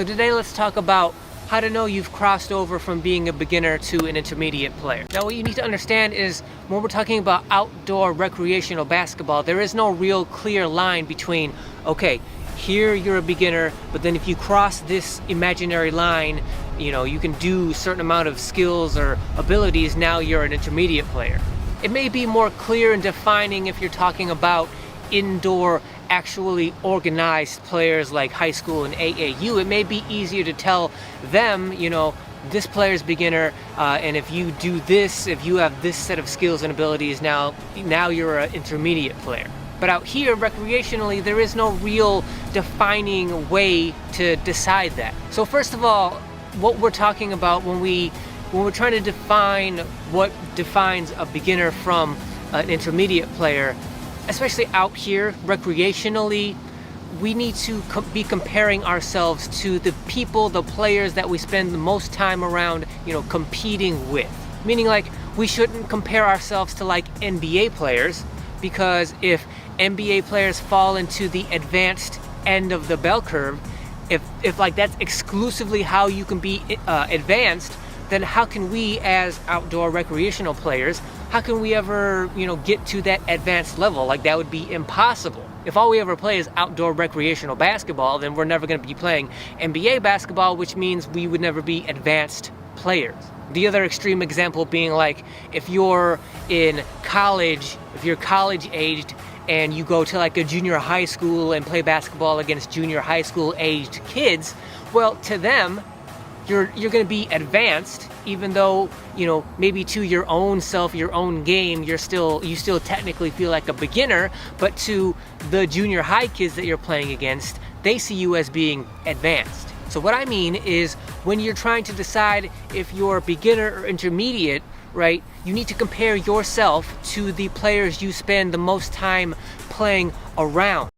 So today let's talk about how to know you've crossed over from being a beginner to an intermediate player. Now what you need to understand is when we're talking about outdoor recreational basketball, there is no real clear line between, okay, here you're a beginner, but then if you cross this imaginary line, you can do a certain amount of skills or abilities, now you're an intermediate player. It may be more clear and defining if you're talking about indoor actually organized players like high school and AAU. It may be easier to tell them, this player's beginner, and if you do this, if you have this set of skills and abilities, now you're an intermediate player. But out here, recreationally, there is no real defining way to decide that. So first of all, what we're talking about when we're trying to define what defines a beginner from an intermediate player, especially out here recreationally, we need to be comparing ourselves to the people, the players that we spend the most time around, competing with. Meaning, like, we shouldn't compare ourselves to like NBA players, because if NBA players fall into the advanced end of the bell curve, if like that's exclusively how you can be advanced, then how can we as outdoor recreational players, how can we ever, get to that advanced level? Like, that would be impossible. If all we ever play is outdoor recreational basketball, then we're never going to be playing NBA basketball, which means we would never be advanced players. The other extreme example being like, if you're in college, if you're college aged and you go to like a junior high school and play basketball against junior high school aged kids, well, to them, you're going to be advanced, even though, maybe to your own self, your own game, you still technically feel like a beginner, but to the junior high kids that you're playing against, they see you as being advanced. So what I mean is, when you're trying to decide if you're beginner or intermediate, right, you need to compare yourself to the players you spend the most time playing around.